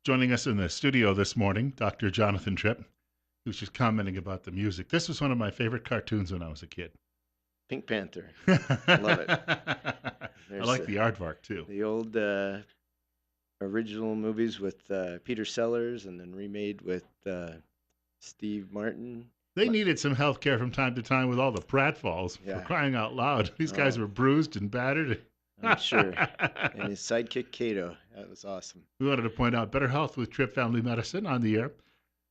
Joining us in the studio this morning, Dr. Jonathan Tripp, who's just commenting about the music. This was one of my favorite cartoons when I was a kid. Pink Panther. Love it. I There's like the aardvark too. the old original movies with Peter Sellers and then remade with Steve Martin. They My, needed some health care from time to time with all the pratfalls, for yeah. crying out loud. These guys Oh, were bruised and battered. I'm sure. And his sidekick Kato. That was awesome. We wanted to point out Better Health with Tripp Family Medicine on the air,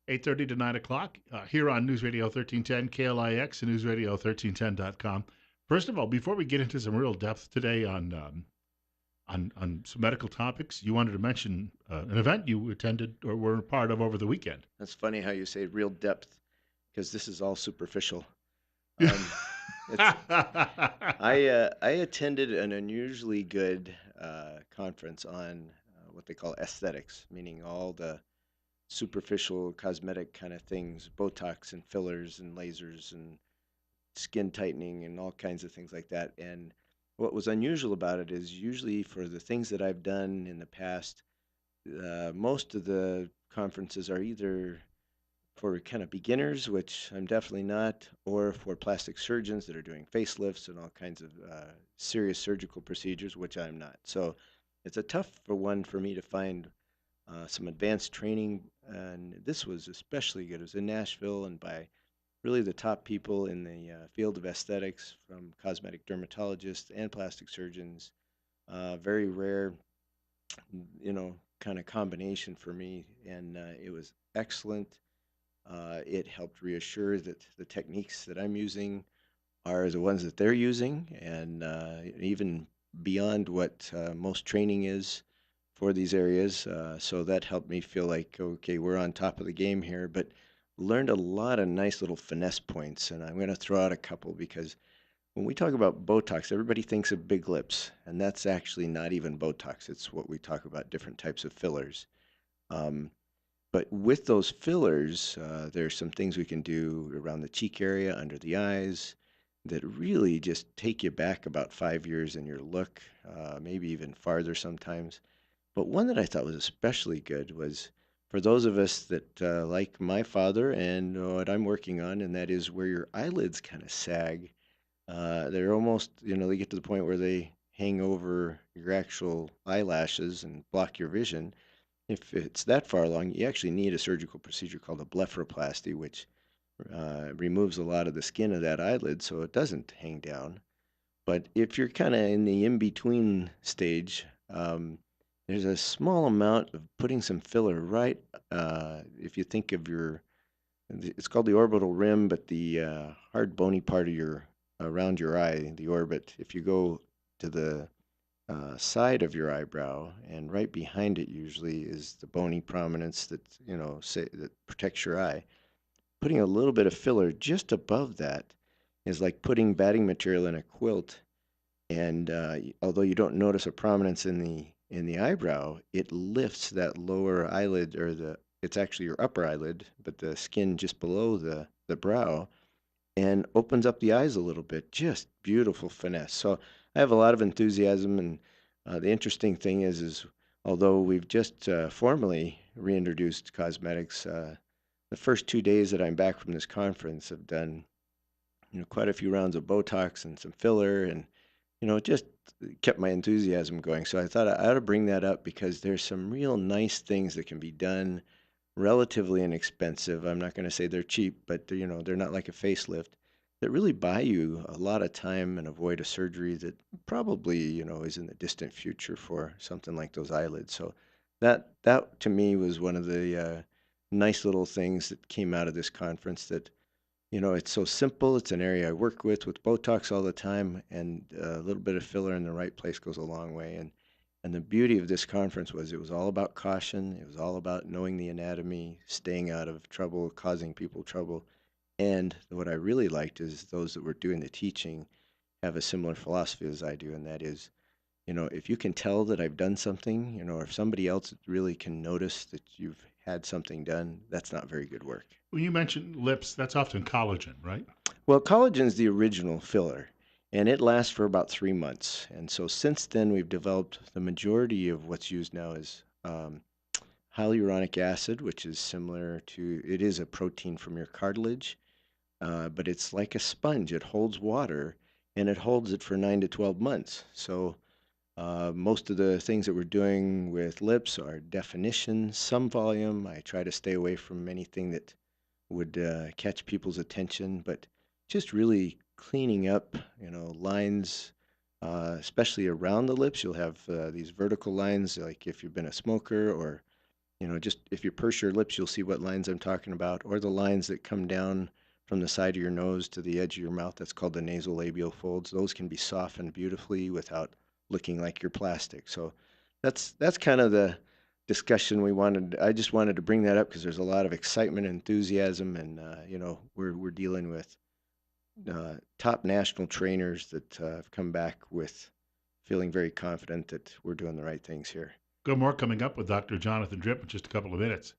8:30 to 9 o'clock, here on News Radio 1310, KLIX, and newsradio1310.com. First of all, before we get into some real depth today on some medical topics, you wanted to mention an event you attended or were part of over the weekend. That's funny how you say real depth because this is all superficial. Yeah. Um, it's I attended an unusually good conference on what they call aesthetics, meaning all the superficial cosmetic kind of things, Botox and fillers and lasers and skin tightening and all kinds of things like that. And what was unusual about it is usually for the things that I've done in the past, most of the conferences are either for kind of beginners, which I'm definitely not, or for plastic surgeons that are doing facelifts and all kinds of serious surgical procedures, which I'm not. So it's a tough for one for me to find some advanced training, and this was especially good. It was in Nashville and by really the top people in the field of aesthetics, from cosmetic dermatologists and plastic surgeons. Very rare, kind of combination for me, and it was excellent. It helped reassure that the techniques that I'm using are the ones that they're using, and even beyond what most training is for these areas. So that helped me feel like, okay, we're on top of the game here, but learned a lot of nice little finesse points. And I'm going to throw out a couple because when we talk about Botox, everybody thinks of big lips, and that's actually not even Botox. It's what we talk about different types of fillers. Um, but with those fillers, there's some things we can do around the cheek area, under the eyes, that really just take you back about 5 years in your look, maybe even farther sometimes. But one that I thought was especially good was for those of us that like my father and what I'm working on, and that is where your eyelids kind of sag. They're almost, they get to the point where they hang over your actual eyelashes and block your vision. If it's that far along, you actually need a surgical procedure called a blepharoplasty, which removes a lot of the skin of that eyelid so it doesn't hang down. But if you're kind of in the in between stage, there's a small amount of putting some filler right. If you think of it's called the orbital rim, but the hard bony part of around your eye, the orbit. If you go to the side of your eyebrow, and right behind it usually is the bony prominence that that protects your eye. Putting a little bit of filler just above that is like putting batting material in a quilt, and although you don't notice a prominence in the eyebrow, it lifts that lower eyelid, or the it's actually your upper eyelid, but the skin just below the brow, and opens up the eyes a little bit. Just beautiful finesse. So I have a lot of enthusiasm, and the interesting thing is although we've just formally reintroduced cosmetics, the first 2 days that I'm back from this conference have done quite a few rounds of Botox and some filler, and it just kept my enthusiasm going. So I thought I ought to bring that up because there's some real nice things that can be done relatively inexpensive. I'm not going to say they're cheap, but they're not like a facelift, that really buy you a lot of time and avoid a surgery that probably, is in the distant future for something like those eyelids. So that to me was one of the nice little things that came out of this conference, that it's so simple. It's an area I work with Botox all the time, and a little bit of filler in the right place goes a long way. And the beauty of this conference was it was all about caution. It was all about knowing the anatomy, staying out of trouble, causing people trouble. And what I really liked is those that were doing the teaching have a similar philosophy as I do, and that is, if you can tell that I've done something, or if somebody else really can notice that you've had something done, that's not very good work. When you mentioned lips, that's often collagen, right? Well, collagen's the original filler, and it lasts for about 3 months. And so since then, we've developed the majority of what's used now is hyaluronic acid, which is similar to, it is a protein from your cartilage, but it's like a sponge. It holds water and it holds it for 9 to 12 months. So most of the things that we're doing with lips are definition, some volume. I try to stay away from anything that would catch people's attention, but just really cleaning up, lines, especially around the lips. You'll have these vertical lines, like if you've been a smoker, or just if you purse your lips, you'll see what lines I'm talking about, or the lines that come down from the side of your nose to the edge of your mouth. That's called the nasolabial folds. Those can be softened beautifully without looking like you're plastic. So that's kind of the discussion we wanted. I just wanted to bring that up because there's a lot of excitement and enthusiasm, and we're dealing with top national trainers that have come back with feeling very confident that we're doing the right things here. Good more coming up with Dr. Jonathan Tripp in just a couple of minutes.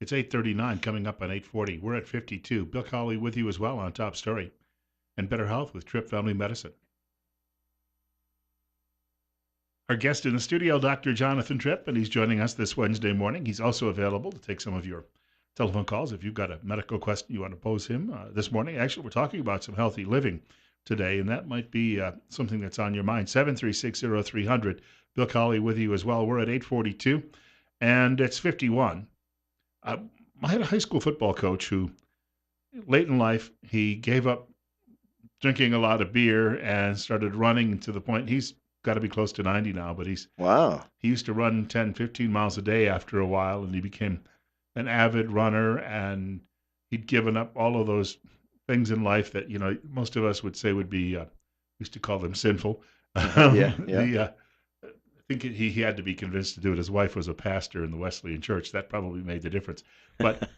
It's 8:39 coming up on 8:40. We're at 52. Bill Colley with you as well on Top Story and Better Health with Tripp Family Medicine. Our guest in the studio, Dr. Jonathan Tripp, and he's joining us this Wednesday morning. He's also available to take some of your telephone calls if you've got a medical question you want to pose him this morning. Actually, we're talking about some healthy living today, and that might be something that's on your mind. 7360300. Bill Colley with you as well. We're at 8:42, and it's 51. Uh, I had a high school football coach who, late in life, he gave up drinking a lot of beer and started running to the point he's got to be close to 90 now, but Wow. he used to run 10, 15 miles a day after a while, and he became an avid runner, and he'd given up all of those things in life that, most of us would say would be, used to call them sinful. Yeah, yeah. The I think he had to be convinced to do it. His wife was a pastor in the Wesleyan church. That probably made the difference. But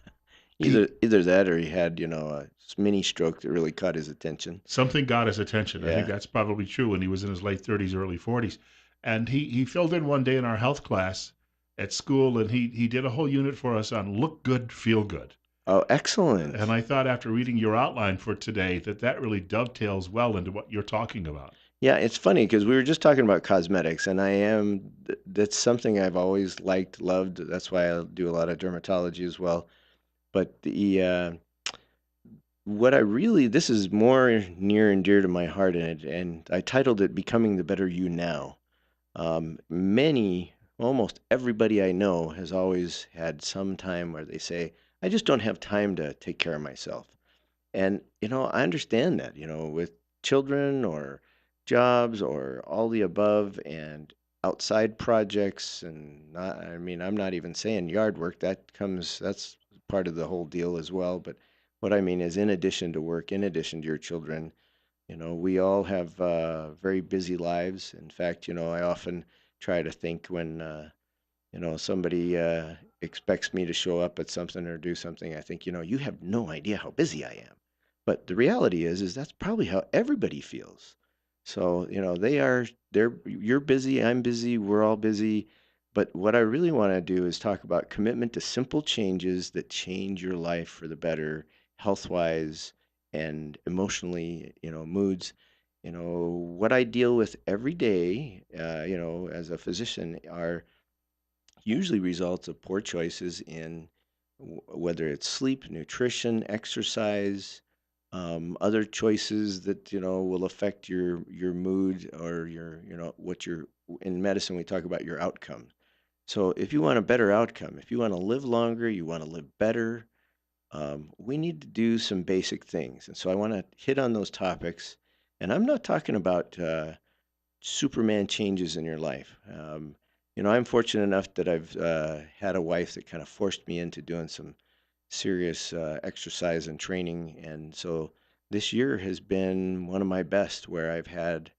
he Either that or he had, a mini stroke that really caught his attention. something got his attention. I think Yeah. that's probably true when he was in his late 30s, early 40s. And he filled in one day in our health class at school, and he did a whole unit for us on look good, feel good. Oh, And excellent. I thought after reading your outline for today that really dovetails well into what you're talking about. Yeah, it's funny because we were just talking about cosmetics, and that's something I've always liked, loved. That's why I do a lot of dermatology as well. But what I really, this is more near and dear to my heart, and I titled it Becoming the Better You Now. Almost everybody I know has always had some time where they say, I just don't have time to take care of myself. And, I understand that, with children or jobs or all the above and outside projects. And I mean, I'm not even saying yard work, that's part of the whole deal as well. But what I mean is, in addition to work, in addition to your children, we all have very busy lives. In fact, I often try to think when somebody expects me to show up at something or do something, I think, you have no idea how busy I am. But the reality is that's probably how everybody feels. So, you're busy, I'm busy, we're all busy. But what I really want to do is talk about commitment to simple changes that change your life for the better, health wise and emotionally, moods. What I deal with every day, as a physician are usually results of poor choices in whether it's sleep, nutrition, exercise, other choices that will affect your mood or what you're in medicine. We talk about your outcome. So if you want a better outcome, if you want to live longer, you want to live better, we need to do some basic things. And so I want to hit on those topics. And I'm not talking about Superman changes in your life. I'm fortunate enough that I've had a wife that kind of forced me into doing some serious exercise and training. And so this year has been one of my best where I've had,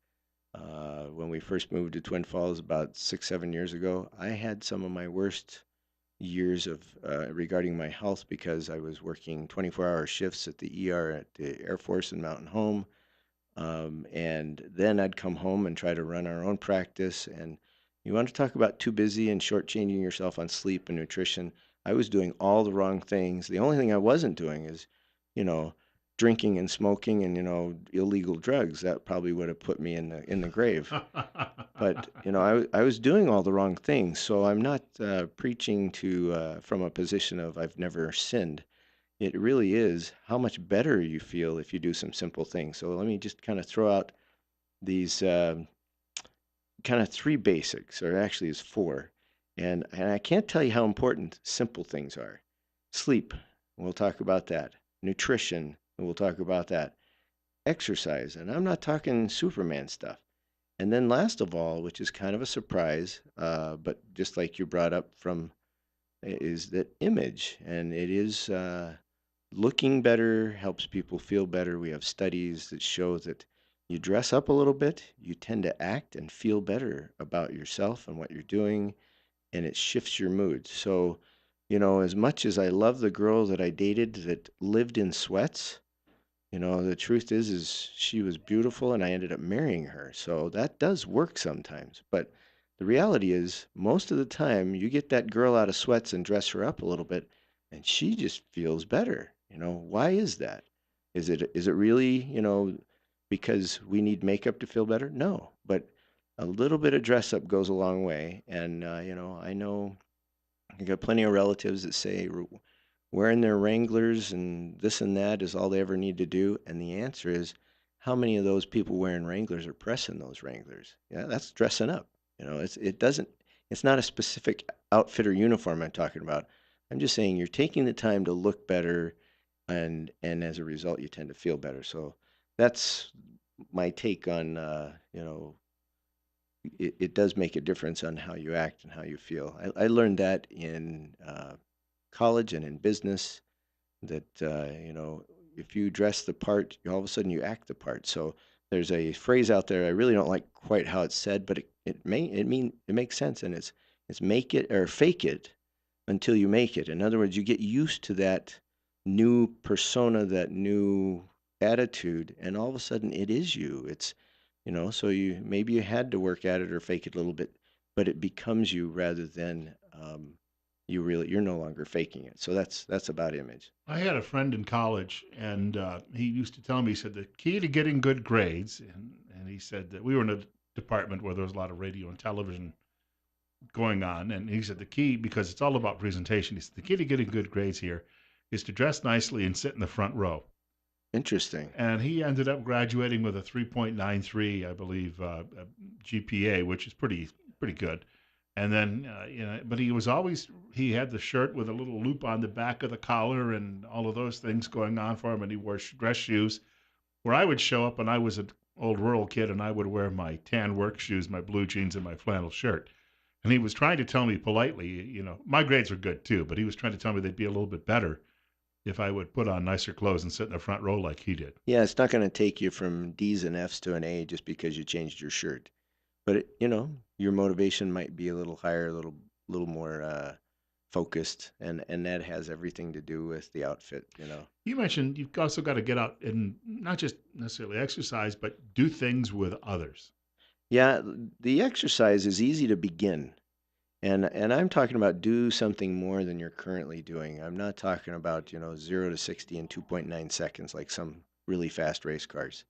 when we first moved to Twin Falls about 6, 7 years ago, I had some of my worst years of regarding my health because I was working 24-hour shifts at the ER at the Air Force and Mountain Home. And then I'd come home and try to run our own practice. And you want to talk about too busy and shortchanging yourself on sleep and nutrition. I was doing all the wrong things. The only thing I wasn't doing is, you know, drinking and smoking and illegal drugs. That probably would have put me in the grave. but I was doing all the wrong things. So I'm not preaching to from a position of I've never sinned. It really is how much better you feel if you do some simple things. So let me just kind of throw out these kind of three basics, or actually is four. And I can't tell you how important simple things are. Sleep, we'll talk about that. Nutrition, we'll talk about that. Exercise, and I'm not talking Superman stuff. And then last of all, which is kind of a surprise, but just like you brought up from, is that image. And it is looking better helps people feel better. We have studies that show that you dress up a little bit, you tend to act and feel better about yourself and what you're doing, and it shifts your mood. So, as much as I love the girl that I dated that lived in sweats, the truth is she was beautiful and I ended up marrying her. So that does work sometimes. But the reality is most of the time you get that girl out of sweats and dress her up a little bit and she just feels better. Why is that? Is it really, because we need makeup to feel better? No, but a little bit of dress up goes a long way. And I know I got plenty of relatives that say wearing their Wranglers and this and that is all they ever need to do. And the answer is, how many of those people wearing Wranglers are pressing those Wranglers? Yeah, that's dressing up. It's not a specific outfit or uniform I'm talking about. I'm just saying you're taking the time to look better, and as a result, you tend to feel better. So that's my take on it does make a difference on how you act and how you feel. I learned that in college and in business that if you dress the part, all of a sudden you act the part. So there's a phrase out there I really don't like quite how it's said, but it makes sense, and it's make it or fake it until you make it. In other words, you get used to that new persona, that new attitude, and all of a sudden it is you. So maybe you had to work at it or fake it a little bit, but it becomes you rather than you're no longer faking it. So that's about image. I had a friend in college, and he used to tell me, he said, the key to getting good grades, and he said that we were in a department where there was a lot of radio and television going on. And he said, the key, because it's all about presentation, he said, the key to getting good grades here is to dress nicely and sit in the front row. Interesting. And he ended up graduating with a 3.93, I believe, GPA, which is pretty good. And then, but he had the shirt with a little loop on the back of the collar and all of those things going on for him. And he wore dress shoes. Where I would show up, and I was an old rural kid, and I would wear my tan work shoes, my blue jeans, and my flannel shirt. And he was trying to tell me politely, my grades were good too, but he was trying to tell me they'd be a little bit better if I would put on nicer clothes and sit in the front row like he did. Yeah, it's not going to take you from D's and F's to an A just because you changed your shirt. But your motivation might be a little higher, a little more focused, and that has everything to do with the outfit. You mentioned you've also got to get out and not just necessarily exercise, but do things with others. Yeah, the exercise is easy to begin. And I'm talking about do something more than you're currently doing. I'm not talking about, 0 to 60 in 2.9 seconds like some really fast race cars.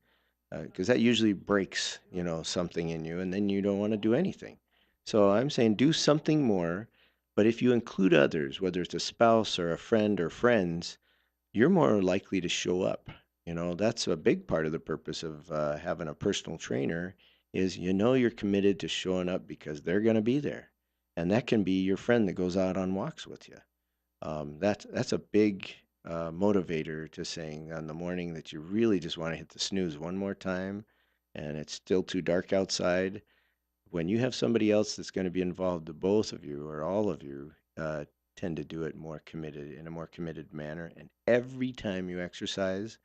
Because that usually breaks, something in you, and then you don't want to do anything. So I'm saying do something more, but if you include others, whether it's a spouse or a friend or friends, you're more likely to show up. That's a big part of the purpose of having a personal trainer is you're committed to showing up because they're going to be there, and that can be your friend that goes out on walks with you. That's a big motivator to saying on the morning that you really just want to hit the snooze one more time, and it's still too dark outside. When you have somebody else that's going to be involved, the both of you or all of you tend to do it more committed in a more committed manner. And every time you exercise,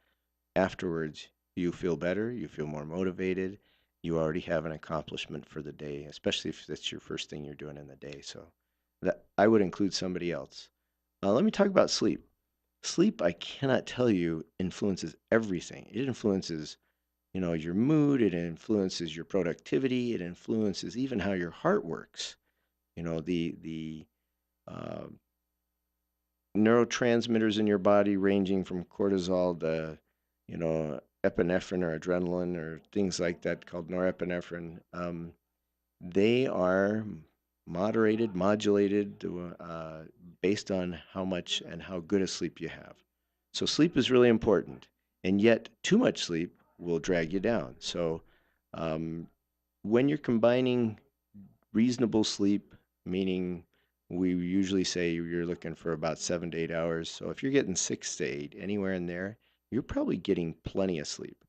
afterwards you feel better, you feel more motivated. You already have an accomplishment for the day, especially if that's your first thing you're doing in the day. So that I would include somebody else. Let me talk about sleep. Sleep, I cannot tell you, influences everything. It influences, your mood. It influences your productivity. It influences even how your heart works. The uh, neurotransmitters in your body, ranging from cortisol to, epinephrine or adrenaline or things like that called norepinephrine. They are moderated, modulated based on how much and how good a sleep you have. So sleep is really important, and yet too much sleep will drag you down. So um, when you're combining reasonable sleep, meaning we usually say you're looking for about 7 to 8 hours. So if you're getting 6 to 8, anywhere in there, you're probably getting plenty of sleep.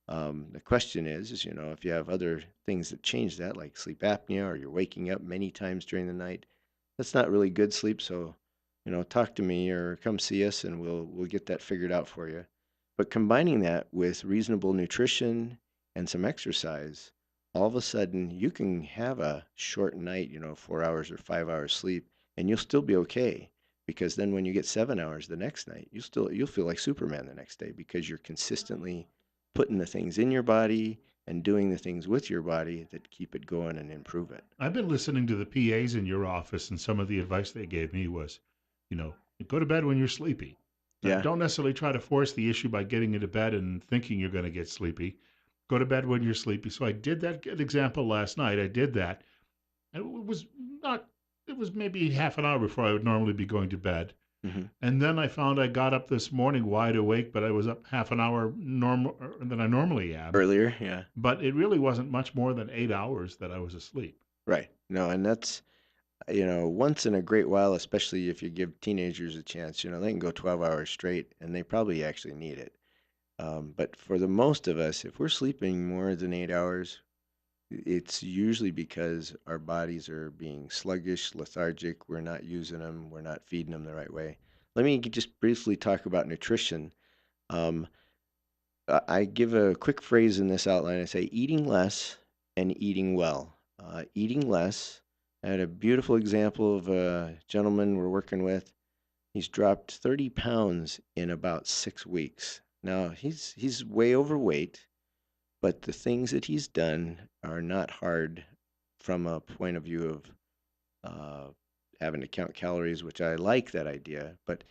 The question is, if you have other things that change that, like sleep apnea, or you're waking up many times during the night, that's not really good sleep. So, talk to me or come see us, and we'll get that figured out for you. But combining that with reasonable nutrition and some exercise, all of a sudden you can have a short night, 4 hours or 5 hours sleep, and you'll still be okay. Because then when you get 7 hours the next night, you'll feel like Superman the next day because you're consistently putting the things in your body and doing the things with your body that keep it going and improve it. I've been listening to the PAs in your office, and some of the advice they gave me was, you know, go to bed when you're sleepy. Yeah. Don't necessarily try to force the issue by getting into bed and thinking you're going to get sleepy. Go to bed when you're sleepy. So I did that good example last night. I did that. And it was not, it was maybe half an hour before I would normally be going to bed. Hmm. And then I found I got up this morning wide awake, but I was up half an hour normal than I normally am. Earlier, yeah. But it really wasn't much more than 8 hours that I was asleep. Right. No, and that's, once in a great while, especially if you give teenagers a chance, they can go 12 hours straight and they probably actually need it. But for the most of us, if we're sleeping more than 8 hours, it's usually because our bodies are being sluggish, lethargic. We're not using them, we're not feeding them the right way. Let me just briefly talk about nutrition. Um, I give a quick phrase in this outline. I say eating less and eating well. Eating less. I had a beautiful example of a gentleman we're working with. He's dropped 30 pounds in about 6 weeks. Now he's way overweight, but the things that he's done are not hard from a point of view of uh, having to count calories, which I like that idea. But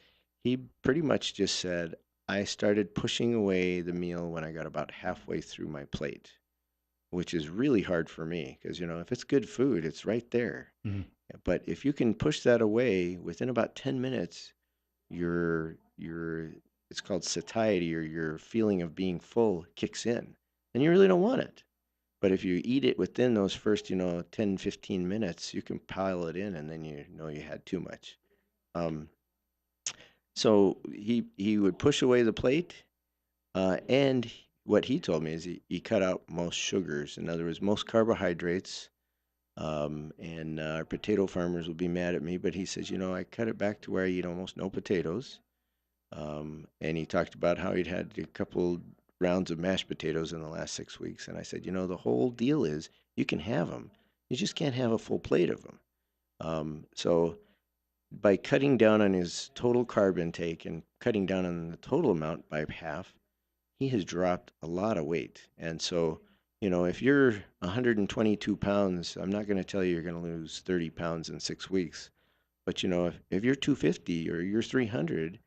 he pretty much just said, I started pushing away the meal when I got about halfway through my plate, which is really hard for me because, if it's good food, it's right there. Mhm. But if you can push that away within about 10 minutes, your it's called satiety, or your feeling of being full kicks in, and you really don't want it. But if you eat it within those first, 10, 15 minutes, you can pile it in and then you know you had too much. Um, so he would push away the plate, and what he told me is he cut out most sugars. In other words, most carbohydrates. And our potato farmers will be mad at me, but he says, I cut it back to where I eat almost no potatoes. And he talked about how he'd had a couple rounds of mashed potatoes in the last 6 weeks. And I said, the whole deal is you can have them. You just can't have a full plate of them. So by cutting down on his total carb intake and cutting down on the total amount by half, he has dropped a lot of weight. And so, if you're 122 pounds, I'm not going to tell you you're going to lose 30 pounds in 6 weeks. But if you're 250 or you're 300,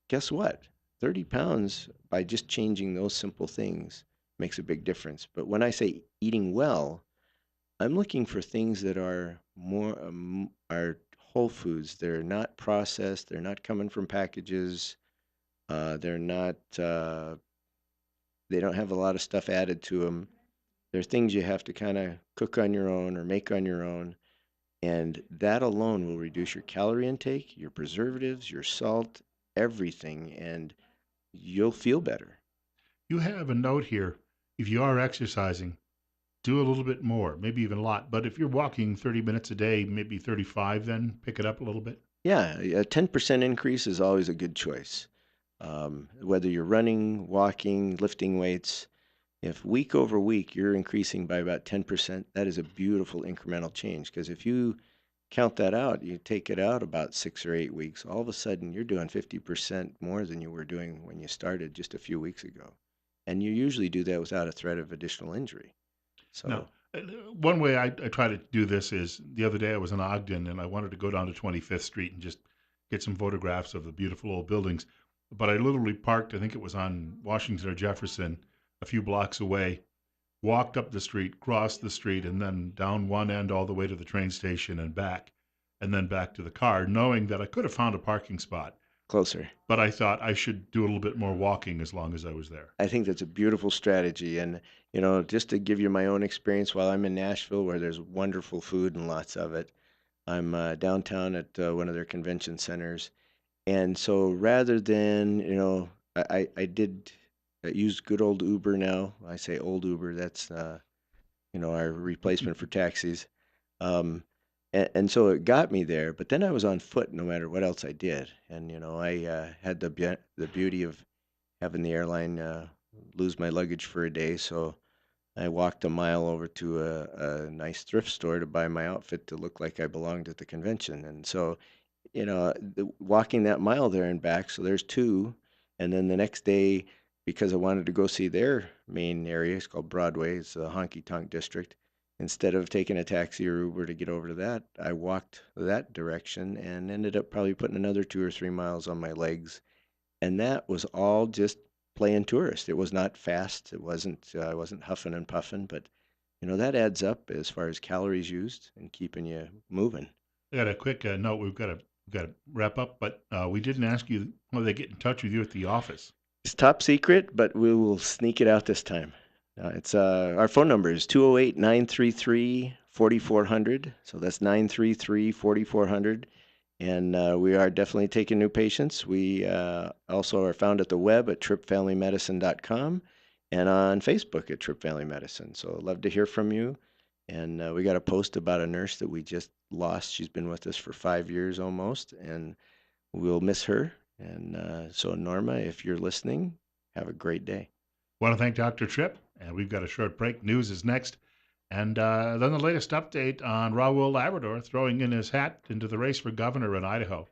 guess what? 30 pounds by just changing those simple things makes a big difference. But when I say eating well, I'm looking for things that are more are whole foods. They're not processed. They're not coming from packages. They're not. They don't have a lot of stuff added to them. They're things you have to kind of cook on your own or make on your own, and that alone will reduce your calorie intake, your preservatives, your salt, everything, and you'll feel better. You have a note here. If you are exercising, do a little bit more, maybe even a lot. But if you're walking 30 minutes a day, maybe 35, then pick it up a little bit. Yeah, a 10% increase is always a good choice. Whether you're running, walking, lifting weights, if week over week you're increasing by about 10%, that is a beautiful incremental change. Because if you count that out, you take it out about 6 or 8 weeks, all of a sudden you're doing 50% more than you were doing when you started just a few weeks ago. And you usually do that without a threat of additional injury. Now, So, one way I try to do this is the other day I was in Ogden and I wanted to go down to 25th Street and just get some photographs of the beautiful old buildings. But I literally parked, I think it was on Washington or Jefferson, a few blocks away. walked up the street, crossed the street, and then down one end all the way to the train station and then back to the car, knowing that I could have found a parking spot. Closer. But I thought I should do a little bit more walking as long as I was there. I think that's a beautiful strategy. And, just to give you my own experience, while I'm in Nashville, where there's wonderful food and lots of it, I'm downtown at one of their convention centers. And so rather than, I did use good old Uber now. I say old Uber, that's, our replacement for taxis. And so it got me there, but then I was on foot no matter what else I did. And, I had the beauty of having the airline lose my luggage for a day. So I walked a mile over to a nice thrift store to buy my outfit to look like I belonged at the convention. And so, walking that mile there and back, so there's two. And then the next day, because I wanted to go see their main area, it's called Broadway, it's the honky tonk district. Instead of taking a taxi or Uber to get over to that, I walked that direction and ended up probably putting another 2 or 3 miles on my legs. And that was all just playing tourist. It was not fast. It wasn't. I wasn't huffing and puffing, but that adds up as far as calories used and keeping you moving. I got a quick note. We've got to wrap up, but we didn't ask you how they get in touch with you at the office. It's top secret, but we will sneak it out this time. It's our phone number is 208-933-4400. So that's 933-4400. And we are definitely taking new patients. We also are found at the web at trippfamilymedicine.com and on Facebook at Tripp Family Medicine. So I'd love to hear from you. And we got a post about a nurse that we just lost. She's been with us for 5 years almost, and we'll miss her. And so, Norma, if you're listening, have a great day. Want to thank Dr. Tripp, and we've got a short break. News is next. And then the latest update on Raul Labrador throwing in his hat into the race for governor in Idaho.